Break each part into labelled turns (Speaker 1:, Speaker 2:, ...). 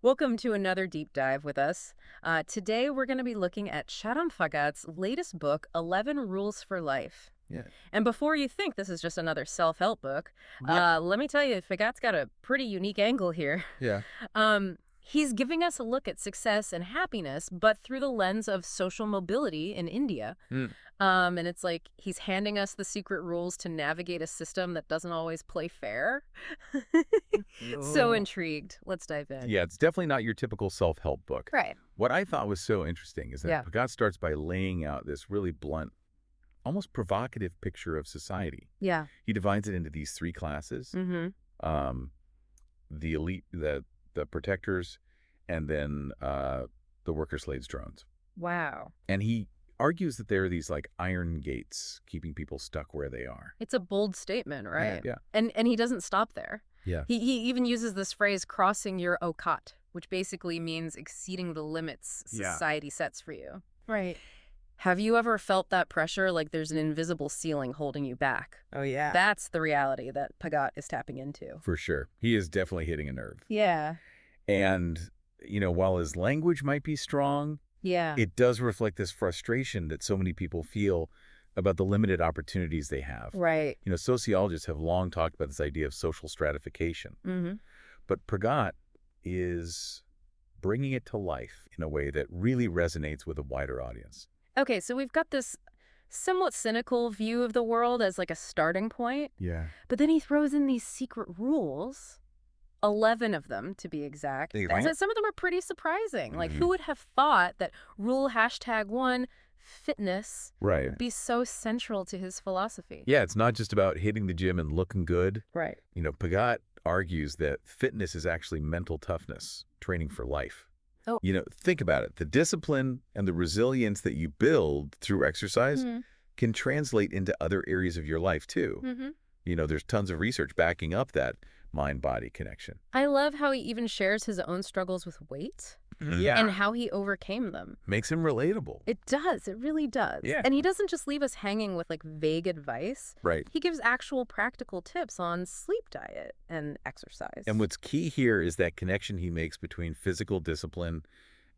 Speaker 1: Welcome to another deep dive with us. Today we're going to be looking at Chetan Bhagat's latest book, 11 Rules for Life.
Speaker 2: Yeah.
Speaker 1: And before you think this is just another self-help book,
Speaker 2: Yeah.
Speaker 1: let me tell you, Bhagat's got a pretty unique angle here.
Speaker 2: Yeah.
Speaker 1: He's giving us a look at success and happiness, but through the lens of social mobility in India.
Speaker 2: Mm.
Speaker 1: And it's like he's handing us the secret rules to navigate a system that doesn't always play fair. So
Speaker 2: Oh.
Speaker 1: intrigued. Let's dive in.
Speaker 2: Yeah, it's definitely not your typical self-help book.
Speaker 1: Right.
Speaker 2: What I thought was so interesting is that
Speaker 1: Yeah.
Speaker 2: Bhagat starts by laying out this really blunt, almost provocative picture of society.
Speaker 1: Yeah.
Speaker 2: He divides it into these three classes: um, the elite, the protectors, and then the worker slaves, drones.
Speaker 1: Wow.
Speaker 2: And he argues that there are these like iron gates keeping people stuck where they are.
Speaker 1: It's a bold statement, right?
Speaker 2: Yeah.
Speaker 1: And he doesn't stop there.
Speaker 2: Yeah.
Speaker 1: He even uses this phrase, crossing your okat, which basically means exceeding the limits
Speaker 2: Yeah.
Speaker 1: society sets for you.
Speaker 3: Right.
Speaker 1: Have you ever felt that pressure, like there's an invisible ceiling holding you back?
Speaker 3: Oh, yeah.
Speaker 1: That's the reality that Bhagat is tapping into.
Speaker 2: For sure. He is definitely hitting a nerve.
Speaker 1: Yeah.
Speaker 2: And, while his language might be strong,
Speaker 1: Yeah.
Speaker 2: it does reflect this frustration that so many people feel about the limited opportunities they have.
Speaker 1: Right.
Speaker 2: Sociologists have long talked about this idea of social stratification.
Speaker 1: Mm-hmm.
Speaker 2: But Pragat is bringing it to life in a way that really resonates with a wider audience.
Speaker 1: Okay, so we've got this somewhat cynical view of the world as like a starting point,
Speaker 2: Yeah.
Speaker 1: but then he throws in these secret rules. 11 of them, to be exact.
Speaker 2: Right.
Speaker 1: Some of them are pretty surprising. Like,
Speaker 2: Mhm.
Speaker 1: who would have thought that rule #1, fitness,
Speaker 2: Right.
Speaker 1: be so central to his philosophy?
Speaker 2: Yeah, it's not just about hitting the gym and looking good.
Speaker 1: Right.
Speaker 2: Pagat argues that fitness is actually mental toughness, training for life.
Speaker 1: Oh.
Speaker 2: Think about it. The discipline and the resilience that you build through exercise
Speaker 1: Mm-hmm.
Speaker 2: can translate into other areas of your life too.
Speaker 1: Mm-hmm.
Speaker 2: There's tons of research backing up that mind-body connection.
Speaker 1: I love how he even shares his own struggles with weight
Speaker 2: Yeah.
Speaker 1: and how he overcame them.
Speaker 2: Makes him relatable.
Speaker 1: It does. It really does.
Speaker 2: Yeah.
Speaker 1: And he doesn't just leave us hanging with like vague advice.
Speaker 2: Right.
Speaker 1: He gives actual practical tips on sleep diet and exercise.
Speaker 2: And what's key here is that connection he makes between physical discipline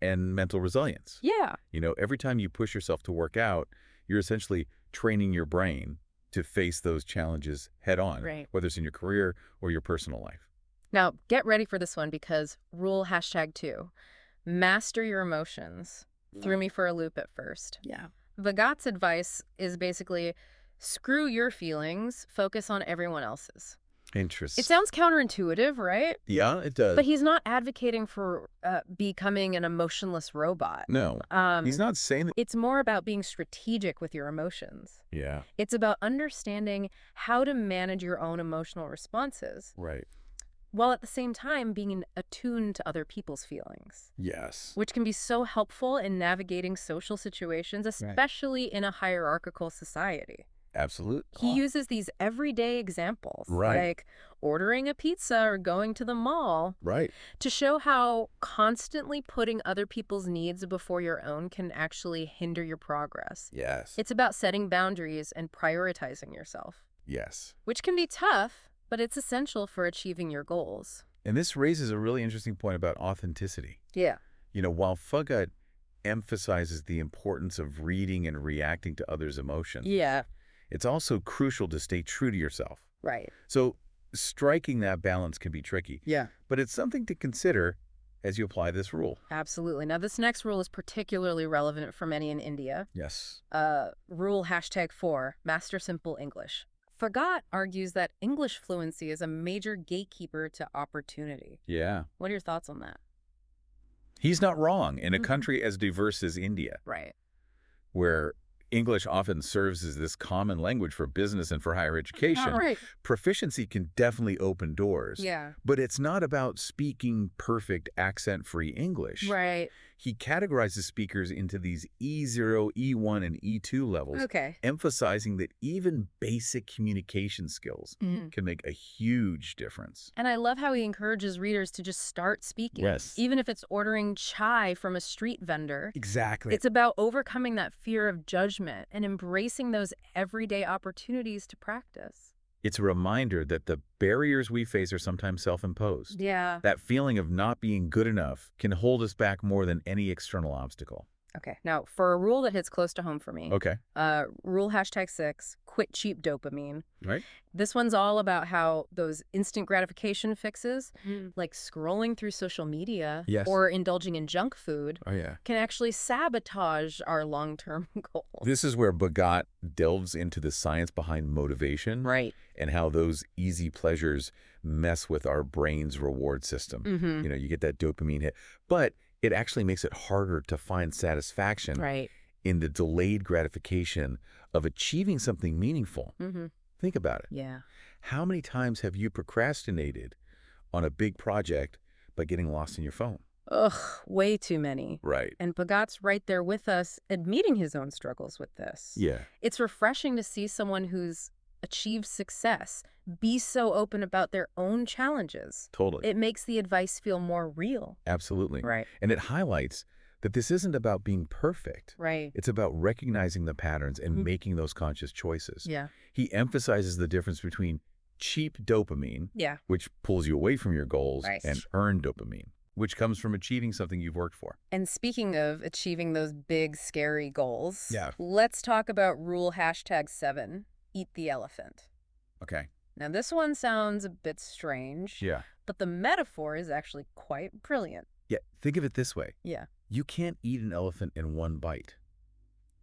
Speaker 2: and mental resilience.
Speaker 1: Yeah.
Speaker 2: Every time you push yourself to work out, you're essentially training your brain to face those challenges head on,
Speaker 1: Right.
Speaker 2: whether it's in your career or your personal life.
Speaker 1: Now, get ready for this one because rule #2, master your emotions, threw me for a loop at first.
Speaker 3: Yeah.
Speaker 1: Bhagat's advice is basically screw your feelings, focus on everyone else's.
Speaker 2: Interesting.
Speaker 1: It sounds counterintuitive, right?
Speaker 2: Yeah, it does.
Speaker 1: But he's not advocating for becoming an emotionless robot.
Speaker 2: No, he's not saying that.
Speaker 1: It's more about being strategic with your emotions.
Speaker 2: Yeah,
Speaker 1: It's about understanding how to manage your own emotional responses,
Speaker 2: right.
Speaker 1: while at the same time being attuned to other people's feelings,
Speaker 2: Yes.
Speaker 1: which can be so helpful in navigating social situations, especially in a hierarchical society.
Speaker 2: Absolutely.
Speaker 1: He uses these everyday examples,
Speaker 2: Right.
Speaker 1: like ordering a pizza or going to the mall,
Speaker 2: Right.
Speaker 1: to show how constantly putting other people's needs before your own can actually hinder your progress.
Speaker 2: Yes.
Speaker 1: It's about setting boundaries and prioritizing yourself,
Speaker 2: Yes.
Speaker 1: which can be tough, but it's essential for achieving your goals.
Speaker 2: And this raises a really interesting point about authenticity.
Speaker 1: Yeah.
Speaker 2: While Bhagat emphasizes the importance of reading and reacting to others' emotions,
Speaker 1: Yeah.
Speaker 2: it's also crucial to stay true to yourself.
Speaker 1: Right.
Speaker 2: So striking that balance can be tricky,
Speaker 3: Yeah.
Speaker 2: but it's something to consider as you apply this rule.
Speaker 1: Absolutely. Now, this next rule is particularly relevant for many in India.
Speaker 2: Yes.
Speaker 1: Rule #4, master simple English. Bhagat argues that English fluency is a major gatekeeper to opportunity.
Speaker 2: Yeah.
Speaker 1: What are your thoughts on that?
Speaker 2: He's not wrong. In a country as diverse as India,
Speaker 1: Right.
Speaker 2: where English often serves as this common language for business and for higher education,
Speaker 1: Right.
Speaker 2: proficiency can definitely open doors.
Speaker 1: Yeah.
Speaker 2: But it's not about speaking perfect accent-free English.
Speaker 1: Right.
Speaker 2: He categorizes speakers into these E0, E1, and E2 levels,
Speaker 1: Okay.
Speaker 2: emphasizing that even basic communication skills can make a huge difference.
Speaker 1: And I love how he encourages readers to just start speaking.
Speaker 2: Yes.
Speaker 1: Even if it's ordering chai from a street vendor.
Speaker 2: Exactly.
Speaker 1: It's about overcoming that fear of judgment and embracing those everyday opportunities to practice.
Speaker 2: It's a reminder that the barriers we face are sometimes self-imposed.
Speaker 1: Yeah.
Speaker 2: That feeling of not being good enough can hold us back more than any external obstacle.
Speaker 1: Okay. Now, for a rule that hits close to home for me,
Speaker 2: Okay.
Speaker 1: rule #6, quit cheap dopamine.
Speaker 2: Right?
Speaker 1: This one's all about how those instant gratification fixes, like scrolling through social media
Speaker 2: Yes.
Speaker 1: or indulging in junk food,
Speaker 2: Oh, yeah.
Speaker 1: can actually sabotage our long-term goals.
Speaker 2: This is where Bhagat delves into the science behind motivation
Speaker 1: Right.
Speaker 2: and how those easy pleasures mess with our brain's reward system.
Speaker 1: Mm-hmm.
Speaker 2: You get that dopamine hit. But it actually makes it harder to find satisfaction
Speaker 1: Right.
Speaker 2: in the delayed gratification of achieving something meaningful.
Speaker 1: Mm-hmm.
Speaker 2: Think about it.
Speaker 1: Yeah.
Speaker 2: How many times have you procrastinated on a big project by getting lost in your phone?
Speaker 1: Ugh, way too many.
Speaker 2: Right.
Speaker 1: And Bhagat's right there with us, admitting his own struggles with this.
Speaker 2: Yeah,
Speaker 1: It's refreshing to see someone who's achieved success be so open about their own challenges.
Speaker 2: totally.
Speaker 1: It makes the advice feel more real.
Speaker 2: Absolutely.
Speaker 1: Right.
Speaker 2: And it highlights that this isn't about being perfect.
Speaker 1: Right.
Speaker 2: It's about recognizing the patterns and making those conscious choices.
Speaker 1: Yeah.
Speaker 2: He emphasizes the difference between cheap dopamine,
Speaker 1: Yeah.
Speaker 2: which pulls you away from your goals,
Speaker 1: Right.
Speaker 2: and earned dopamine, which comes from achieving something you've worked for.
Speaker 1: And speaking of achieving those big, scary goals,
Speaker 2: Yeah.
Speaker 1: let's talk about rule #7, eat the elephant.
Speaker 2: Okay.
Speaker 1: Now, this one sounds a bit strange,
Speaker 2: Yeah.
Speaker 1: but the metaphor is actually quite brilliant.
Speaker 2: Yeah. Think of it this way.
Speaker 1: Yeah.
Speaker 2: You can't eat an elephant in one bite.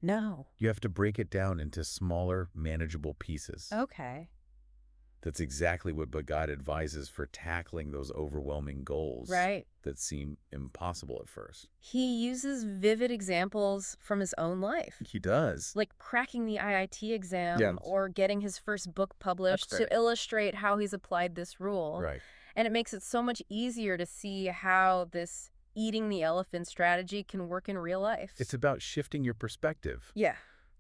Speaker 1: No.
Speaker 2: You have to break it down into smaller, manageable pieces.
Speaker 1: Okay.
Speaker 2: That's exactly what Bhagat advises for tackling those overwhelming goals
Speaker 1: Right.
Speaker 2: that seem impossible at first.
Speaker 1: He uses vivid examples from his own life,
Speaker 2: He does.
Speaker 1: like cracking the IIT exam
Speaker 2: Yeah.
Speaker 1: or getting his first book published
Speaker 2: That's
Speaker 1: to illustrate how he's applied this rule.
Speaker 2: Right.
Speaker 1: And it makes it so much easier to see how this eating the elephant strategy can work in real life.
Speaker 2: It's about shifting your perspective
Speaker 1: Yeah.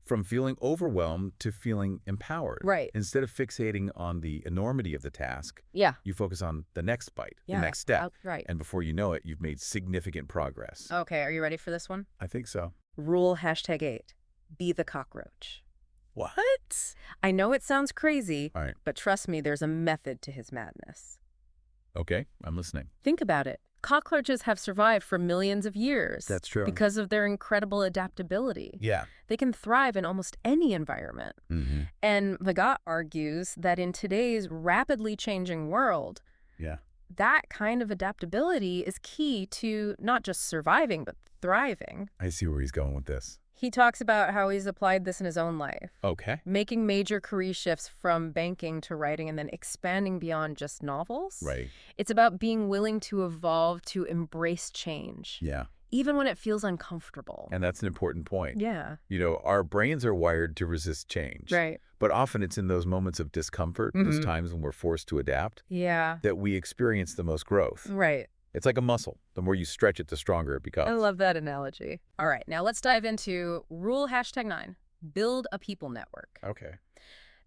Speaker 2: from feeling overwhelmed to feeling empowered.
Speaker 1: Right.
Speaker 2: Instead of fixating on the enormity of the task,
Speaker 1: Yeah.
Speaker 2: you focus on the next bite,
Speaker 1: Yeah.
Speaker 2: the next step.
Speaker 1: Right.
Speaker 2: And before you know it, you've made significant progress.
Speaker 1: Okay, are you ready for this one?
Speaker 2: I think so.
Speaker 1: Rule #8, be the cockroach.
Speaker 2: What?
Speaker 1: I know it sounds crazy,
Speaker 2: All right.
Speaker 1: but trust me, there's a method to his madness.
Speaker 2: Okay, I'm listening.
Speaker 1: Think about it. Cockroaches have survived for millions of years.
Speaker 2: That's true.
Speaker 1: Because of their incredible adaptability.
Speaker 2: Yeah.
Speaker 1: They can thrive in almost any environment.
Speaker 2: Mm-hmm.
Speaker 1: And Bhagat argues that in today's rapidly changing world,
Speaker 2: Yeah.
Speaker 1: that kind of adaptability is key to not just surviving, but thriving.
Speaker 2: I see where he's going with this.
Speaker 1: He talks about how he's applied this in his own life,
Speaker 2: Okay.
Speaker 1: making major career shifts from banking to writing and then expanding beyond just novels.
Speaker 2: Right.
Speaker 1: It's about being willing to evolve, to embrace change,
Speaker 2: Yeah.
Speaker 1: even when it feels uncomfortable.
Speaker 2: And that's an important point.
Speaker 1: Yeah.
Speaker 2: Our brains are wired to resist change.
Speaker 1: Right.
Speaker 2: But often it's in those moments of discomfort, those
Speaker 1: Mhm.
Speaker 2: times when we're forced to adapt,
Speaker 1: Yeah.
Speaker 2: that we experience the most growth.
Speaker 1: Right.
Speaker 2: It's like a muscle. The more you stretch it, the stronger it becomes.
Speaker 1: I love that analogy. All right, now let's dive into rule #9, build a people network.
Speaker 2: Okay.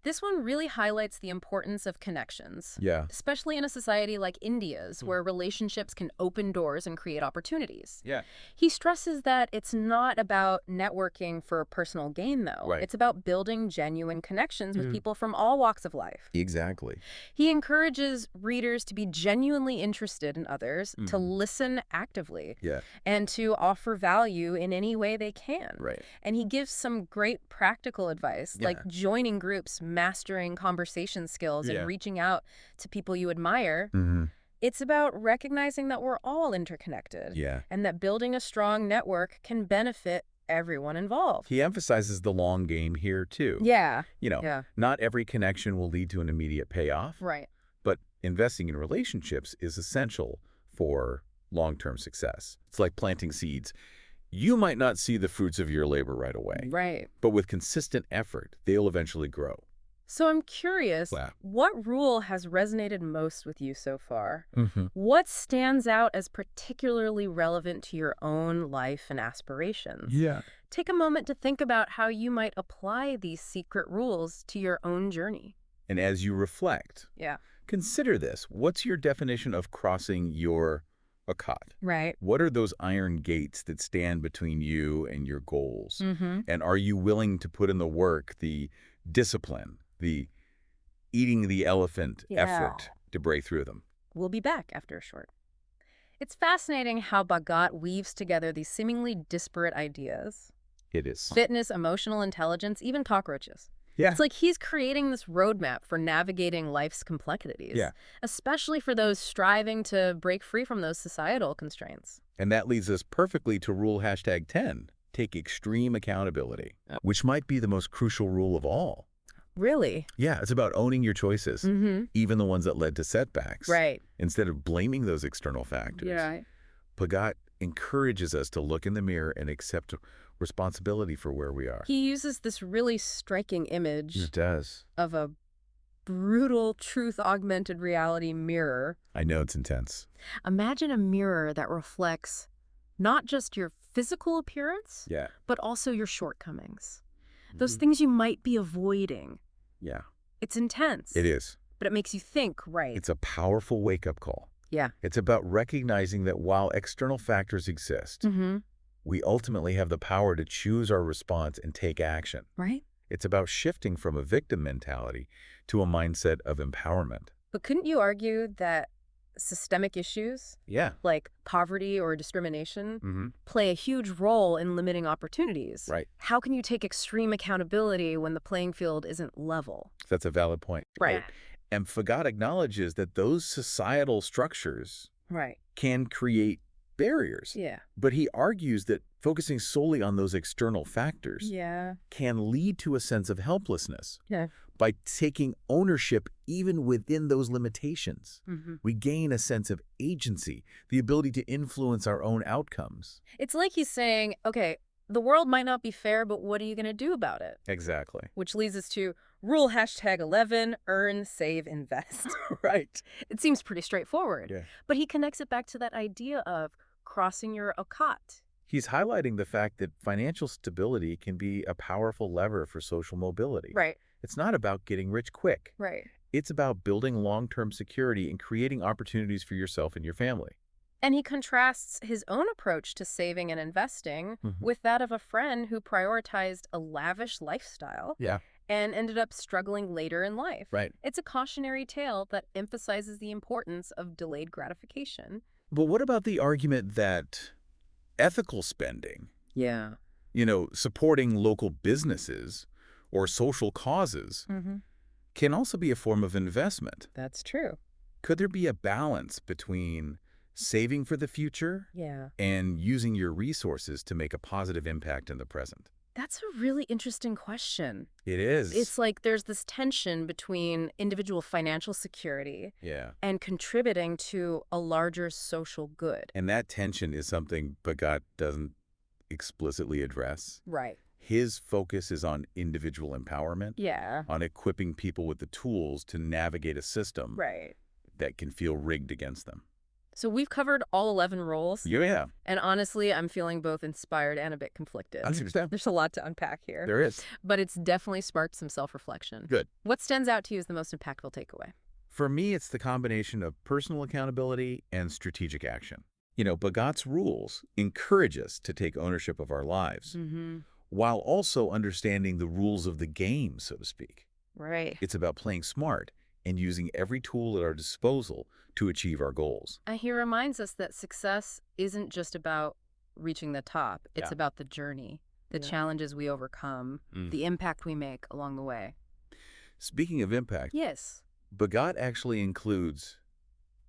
Speaker 1: This one really highlights the importance of connections,
Speaker 2: Yeah.
Speaker 1: especially in a society like India's, where relationships can open doors and create opportunities.
Speaker 2: Yeah.
Speaker 1: He stresses that it's not about networking for personal gain, though.
Speaker 2: Right.
Speaker 1: It's about building genuine connections with people from all walks of life.
Speaker 2: Exactly.
Speaker 1: He encourages readers to be genuinely interested in others, to listen actively,
Speaker 2: Yeah.
Speaker 1: and to offer value in any way they can.
Speaker 2: Right.
Speaker 1: And he gives some great practical advice,
Speaker 2: Yeah.
Speaker 1: like joining groups, mastering conversation skills,
Speaker 2: Yeah.
Speaker 1: and reaching out to people you admire.
Speaker 2: Mm-hmm.
Speaker 1: It's about recognizing that we're all interconnected
Speaker 2: Yeah.
Speaker 1: and that building a strong network can benefit everyone involved.
Speaker 2: He emphasizes the long game here, too.
Speaker 1: Yeah.
Speaker 2: Yeah. Not every connection will lead to an immediate payoff,
Speaker 1: Right.
Speaker 2: but investing in relationships is essential for long-term success. It's like planting seeds. You might not see the fruits of your labor right away,
Speaker 1: Right.
Speaker 2: but with consistent effort, they'll eventually grow.
Speaker 1: So I'm curious,
Speaker 2: Wow.
Speaker 1: what rule has resonated most with you so far?
Speaker 2: Mm-hmm.
Speaker 1: What stands out as particularly relevant to your own life and aspirations?
Speaker 2: Yeah.
Speaker 1: Take a moment to think about how you might apply these secret rules to your own journey.
Speaker 2: And as you reflect,
Speaker 1: Yeah.
Speaker 2: consider this. What's your definition of crossing your akad?
Speaker 1: Right.
Speaker 2: What are those iron gates that stand between you and your goals?
Speaker 1: Mm-hmm.
Speaker 2: And are you willing to put in the work, the discipline, the eating the elephant
Speaker 1: Yeah.
Speaker 2: effort to break through them.
Speaker 1: We'll be back after a short. It's fascinating how Bhagat weaves together these seemingly disparate ideas.
Speaker 2: It is.
Speaker 1: Fitness, emotional intelligence, even cockroaches.
Speaker 2: Yeah.
Speaker 1: It's like he's creating this roadmap for navigating life's complexities,
Speaker 2: Yeah.
Speaker 1: especially for those striving to break free from those societal constraints.
Speaker 2: And that leads us perfectly to rule #10, take extreme accountability, which might be the most crucial rule of all.
Speaker 1: Really?
Speaker 2: Yeah, it's about owning your choices, even the ones that led to setbacks,
Speaker 1: Right.
Speaker 2: instead of blaming those external factors.
Speaker 1: Yeah.
Speaker 2: Bhagat encourages us to look in the mirror and accept responsibility for where we are.
Speaker 1: He uses this really striking image
Speaker 2: It does.
Speaker 1: of a brutal truth-augmented reality mirror.
Speaker 2: I know it's intense.
Speaker 1: Imagine a mirror that reflects not just your physical appearance,
Speaker 2: Yeah.
Speaker 1: but also your shortcomings. Those things you might be avoiding.
Speaker 2: Yeah.
Speaker 1: It's intense.
Speaker 2: It is.
Speaker 1: But it makes you think, right?
Speaker 2: It's a powerful wake-up call.
Speaker 1: Yeah.
Speaker 2: It's about recognizing that while external factors exist, we ultimately have the power to choose our response and take action.
Speaker 1: Right?
Speaker 2: It's about shifting from a victim mentality to a mindset of empowerment.
Speaker 1: But couldn't you argue that systemic issues,
Speaker 2: Yeah.
Speaker 1: like poverty or discrimination,
Speaker 2: Mm-hmm.
Speaker 1: play a huge role in limiting opportunities?
Speaker 2: Right.
Speaker 1: How can you take extreme accountability when the playing field isn't level?
Speaker 2: That's a valid point.
Speaker 1: Right.
Speaker 2: And Fagat acknowledges that those societal structures
Speaker 1: Right.
Speaker 2: can create barriers.
Speaker 1: Yeah.
Speaker 2: But he argues that focusing solely on those external factors
Speaker 1: Yeah.
Speaker 2: can lead to a sense of helplessness.
Speaker 1: Yeah.
Speaker 2: By taking ownership even within those limitations, we gain a sense of agency, the ability to influence our own outcomes.
Speaker 1: It's like he's saying, okay, the world might not be fair, but what are you going to do about it?
Speaker 2: Exactly.
Speaker 1: Which leads us to rule #11, earn, save, invest.
Speaker 2: Right.
Speaker 1: It seems pretty straightforward.
Speaker 2: Yeah.
Speaker 1: But he connects it back to that idea of crossing your occult.
Speaker 2: He's highlighting the fact that financial stability can be a powerful lever for social mobility.
Speaker 1: Right.
Speaker 2: It's not about getting rich quick.
Speaker 1: Right.
Speaker 2: It's about building long-term security and creating opportunities for yourself and your family.
Speaker 1: And he contrasts his own approach to saving and investing with that of a friend who prioritized a lavish lifestyle
Speaker 2: Yeah.
Speaker 1: and ended up struggling later in life.
Speaker 2: Right.
Speaker 1: It's a cautionary tale that emphasizes the importance of delayed gratification.
Speaker 2: But what about the argument that ethical spending,
Speaker 1: Yeah.
Speaker 2: supporting local businesses or social causes, can also be a form of investment?
Speaker 1: That's true.
Speaker 2: Could there be a balance between saving for the future
Speaker 1: Yeah.
Speaker 2: and using your resources to make a positive impact in the present?
Speaker 1: That's a really interesting question.
Speaker 2: It is.
Speaker 1: It's like there's this tension between individual financial security
Speaker 2: Yeah.
Speaker 1: and contributing to a larger social good.
Speaker 2: And that tension is something Bhagat doesn't explicitly address.
Speaker 1: Right.
Speaker 2: His focus is on individual empowerment,
Speaker 1: Yeah.
Speaker 2: on equipping people with the tools to navigate a system
Speaker 1: Right.
Speaker 2: that can feel rigged against them.
Speaker 1: So we've covered all 11 roles.
Speaker 2: Yeah.
Speaker 1: And honestly, I'm feeling both inspired and a bit conflicted.
Speaker 2: I understand.
Speaker 1: There's a lot to unpack here.
Speaker 2: There is.
Speaker 1: But it's definitely sparked some self-reflection.
Speaker 2: Good.
Speaker 1: What stands out to you as the most impactful takeaway?
Speaker 2: For me, it's the combination of personal accountability and strategic action. Bhagat's rules encourage us to take ownership of our lives, while also understanding the rules of the game, so to speak.
Speaker 1: Right.
Speaker 2: It's about playing smart and using every tool at our disposal to achieve our goals.
Speaker 1: And he reminds us that success isn't just about reaching the top. It's
Speaker 2: Yeah.
Speaker 1: about the journey, the challenges we overcome, the impact we make along the way.
Speaker 2: Speaking of impact,
Speaker 1: Yes.
Speaker 2: Bhagat actually includes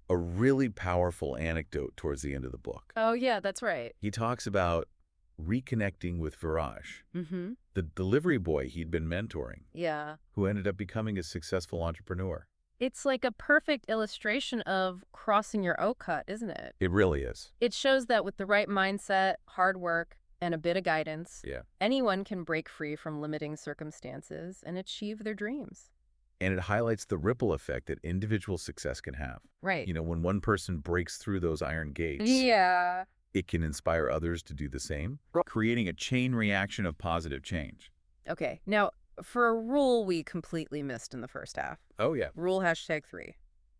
Speaker 2: a really powerful anecdote towards the end of the book.
Speaker 1: Oh, yeah, that's right.
Speaker 2: He talks about reconnecting with Viraj,
Speaker 1: Mm-hmm.
Speaker 2: the delivery boy he'd been mentoring,
Speaker 1: Yeah.
Speaker 2: who ended up becoming a successful entrepreneur.
Speaker 1: It's like a perfect illustration of crossing your occult, isn't it?
Speaker 2: It really is.
Speaker 1: It shows that with the right mindset, hard work, and a bit of guidance,
Speaker 2: Yeah.
Speaker 1: anyone can break free from limiting circumstances and achieve their dreams.
Speaker 2: And it highlights the ripple effect that individual success can have.
Speaker 1: Right.
Speaker 2: When one person breaks through those iron gates,
Speaker 1: Yeah.
Speaker 2: it can inspire others to do the same, creating a chain reaction of positive change.
Speaker 1: Okay. Now, for a rule we completely missed in the first half.
Speaker 2: Oh, yeah.
Speaker 1: Rule #3.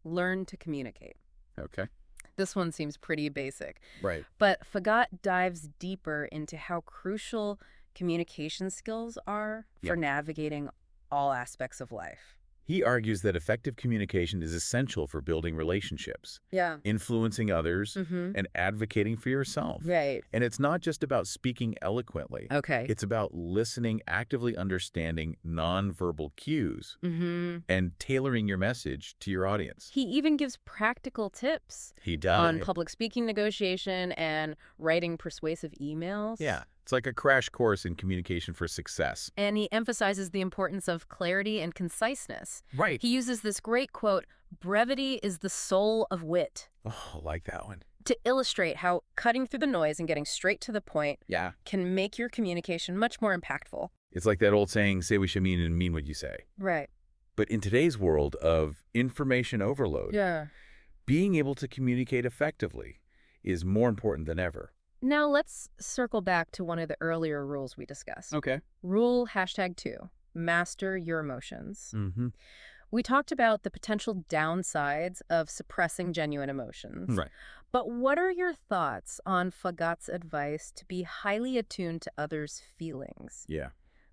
Speaker 1: Learn to communicate.
Speaker 2: Okay.
Speaker 1: This one seems pretty basic.
Speaker 2: Right.
Speaker 1: But Fagat dives deeper into how crucial communication skills are for navigating all aspects of life.
Speaker 2: He argues that effective communication is essential for building relationships,
Speaker 1: Yeah.
Speaker 2: influencing others,
Speaker 1: Mm-hmm.
Speaker 2: and advocating for yourself.
Speaker 1: Right.
Speaker 2: And it's not just about speaking eloquently.
Speaker 1: Okay.
Speaker 2: It's about listening, actively understanding nonverbal cues,
Speaker 1: Mm-hmm.
Speaker 2: and tailoring your message to your audience.
Speaker 1: He even gives practical tips
Speaker 2: He does.
Speaker 1: on public speaking negotiation and writing persuasive emails.
Speaker 2: Yeah, it's like a crash course in communication for success.
Speaker 1: And he emphasizes the importance of clarity and conciseness.
Speaker 2: Right.
Speaker 1: He uses this great quote, "Brevity is the soul of wit,"
Speaker 2: Oh, I like that one.
Speaker 1: to illustrate how cutting through the noise and getting straight to the point
Speaker 2: Yeah.
Speaker 1: can make your communication much more impactful.
Speaker 2: It's like that old saying, say what you mean and mean what you say.
Speaker 1: Right.
Speaker 2: But in today's world of information overload,
Speaker 1: Yeah.
Speaker 2: being able to communicate effectively is more important than ever.
Speaker 1: Now let's circle back to one of the earlier rules we discussed.
Speaker 2: Okay.
Speaker 1: Rule #2, master your emotions.
Speaker 2: Mm-hmm.
Speaker 1: We talked about the potential downsides of suppressing genuine emotions.
Speaker 2: Right.
Speaker 1: But what are your thoughts on Fagat's advice to be highly attuned to others' feelings?
Speaker 2: Yeah,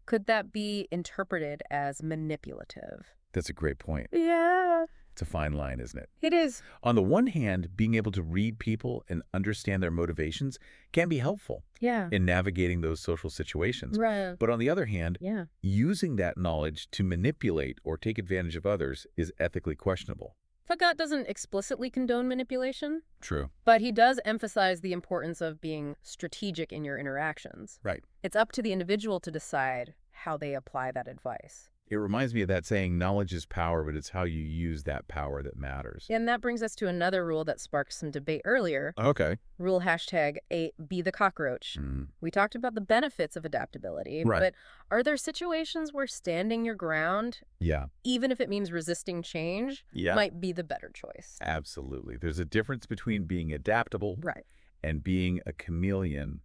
Speaker 1: Could that be interpreted as manipulative?
Speaker 2: that's a great point.
Speaker 1: Yeah,
Speaker 2: It's a fine line, isn't it?
Speaker 1: it is.
Speaker 2: On the one hand, being able to read people and understand their motivations can be helpful
Speaker 1: Yeah.
Speaker 2: in navigating those social situations.
Speaker 1: Right.
Speaker 2: But on the other hand,
Speaker 1: Yeah.
Speaker 2: using that knowledge to manipulate or take advantage of others is ethically questionable.
Speaker 1: Fagat doesn't explicitly condone manipulation,
Speaker 2: True.
Speaker 1: but he does emphasize the importance of being strategic in your interactions.
Speaker 2: Right.
Speaker 1: It's up to the individual to decide how they apply that advice.
Speaker 2: It reminds me of that saying, knowledge is power, but it's how you use that power that matters.
Speaker 1: And that brings us to another rule that sparked some debate earlier.
Speaker 2: Okay.
Speaker 1: Rule #8, be the cockroach. We talked about the benefits of adaptability,
Speaker 2: Right.
Speaker 1: but are there situations where standing your ground,
Speaker 2: Yeah.
Speaker 1: even if it means resisting change,
Speaker 2: Yeah.
Speaker 1: might be the better choice?
Speaker 2: Absolutely. There's a difference between being adaptable
Speaker 1: Right.
Speaker 2: and being a chameleon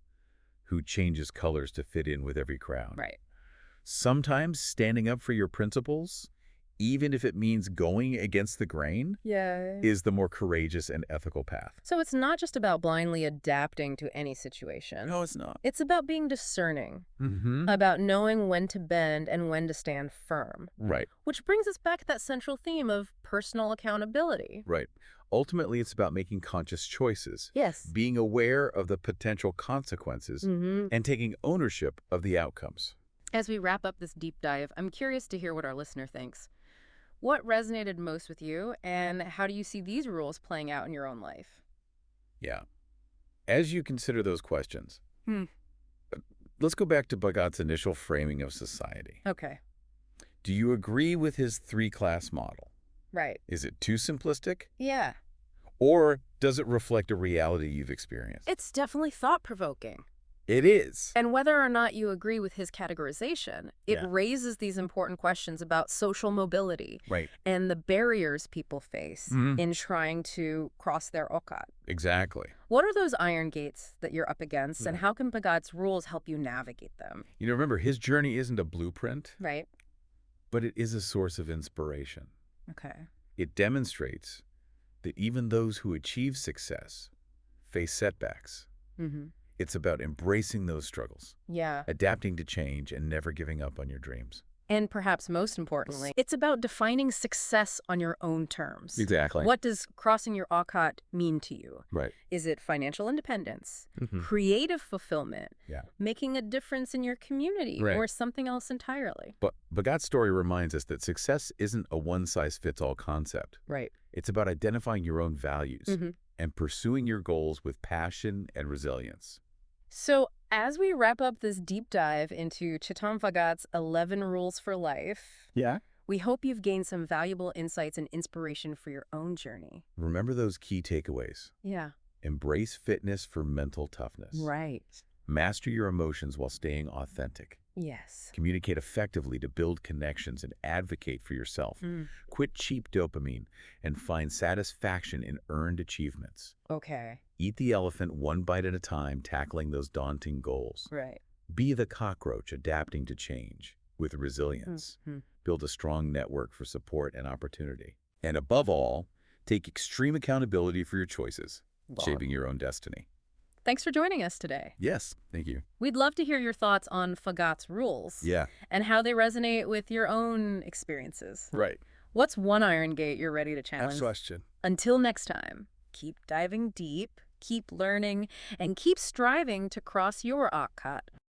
Speaker 2: who changes colors to fit in with every crowd.
Speaker 1: Right.
Speaker 2: Sometimes standing up for your principles, even if it means going against the grain,
Speaker 1: Yeah.
Speaker 2: is the more courageous and ethical path.
Speaker 1: So it's not just about blindly adapting to any situation.
Speaker 2: No, it's not.
Speaker 1: It's about being discerning,
Speaker 2: Mm-hmm.
Speaker 1: about knowing when to bend and when to stand firm.
Speaker 2: Right,
Speaker 1: Which brings us back to that central theme of personal accountability.
Speaker 2: right. Ultimately, it's about making conscious choices,
Speaker 1: Yes.
Speaker 2: being aware of the potential consequences,
Speaker 1: Mm-hmm.
Speaker 2: and taking ownership of the outcomes.
Speaker 1: As we wrap up this deep dive, I'm curious to hear what our listener thinks. What resonated most with you, and how do you see these rules playing out in your own life?
Speaker 2: Yeah. As you consider those questions,
Speaker 1: Hmm.
Speaker 2: let's go back to Bhagat's initial framing of society.
Speaker 1: Okay.
Speaker 2: Do you agree with his three-class model?
Speaker 1: Right.
Speaker 2: Is it too simplistic?
Speaker 1: Yeah.
Speaker 2: Or does it reflect a reality you've experienced?
Speaker 1: It's definitely thought-provoking.
Speaker 2: It is.
Speaker 1: And whether or not you agree with his categorization, it
Speaker 2: Yeah.
Speaker 1: raises these important questions about social mobility
Speaker 2: Right.
Speaker 1: and the barriers people face
Speaker 2: Mhm.
Speaker 1: in trying to cross their okat.
Speaker 2: Exactly.
Speaker 1: What are those iron gates that you're up against, and
Speaker 2: Yeah.
Speaker 1: how can Bhagat's rules help you navigate them?
Speaker 2: You know, remember, his journey isn't a blueprint,
Speaker 1: Right?
Speaker 2: but it is a source of inspiration.
Speaker 1: Okay.
Speaker 2: It demonstrates that even those who achieve success face setbacks.
Speaker 1: Mm-hmm.
Speaker 2: It's about embracing those struggles,
Speaker 1: Yeah.
Speaker 2: adapting to change, and never giving up on your dreams.
Speaker 1: And perhaps most importantly, it's about defining success on your own terms.
Speaker 2: Exactly.
Speaker 1: What does crossing your okat mean to you?
Speaker 2: Right.
Speaker 1: Is it financial independence,
Speaker 2: Mhm.
Speaker 1: creative fulfillment,
Speaker 2: Yeah.
Speaker 1: making a difference in your community,
Speaker 2: Right.
Speaker 1: or something else entirely?
Speaker 2: But Bhagat's story reminds us that success isn't a one-size-fits-all concept.
Speaker 1: Right.
Speaker 2: It's about identifying your own values
Speaker 1: Mm-hmm.
Speaker 2: and pursuing your goals with passion and resilience.
Speaker 1: So as we wrap up this deep dive into Chetan Bhagat's 11 Rules for Life,
Speaker 2: Yeah.
Speaker 1: we hope you've gained some valuable insights and inspiration for your own journey.
Speaker 2: Remember those key takeaways.
Speaker 1: Yeah.
Speaker 2: Embrace fitness for mental toughness.
Speaker 1: Right.
Speaker 2: Master your emotions while staying authentic.
Speaker 1: Yes.
Speaker 2: Communicate effectively to build connections and advocate for yourself.
Speaker 1: Mm.
Speaker 2: Quit cheap dopamine and find satisfaction in earned achievements.
Speaker 1: Okay.
Speaker 2: Eat the elephant one bite at a time, tackling those daunting goals.
Speaker 1: Right.
Speaker 2: Be the cockroach, adapting to change with resilience.
Speaker 1: Mm-hmm.
Speaker 2: Build a strong network for support and opportunity. And above all, take extreme accountability for your choices, shaping your own destiny.
Speaker 1: Thanks for joining us today.
Speaker 2: Yes, thank you.
Speaker 1: We'd love to hear your thoughts on Bhagat's rules
Speaker 2: Yeah,
Speaker 1: and how they resonate with your own experiences.
Speaker 2: right.
Speaker 1: What's one iron gate you're ready to
Speaker 2: Next
Speaker 1: challenge?
Speaker 2: question.
Speaker 1: Until next time, keep diving deep, keep learning, and keep striving to cross your Akkat.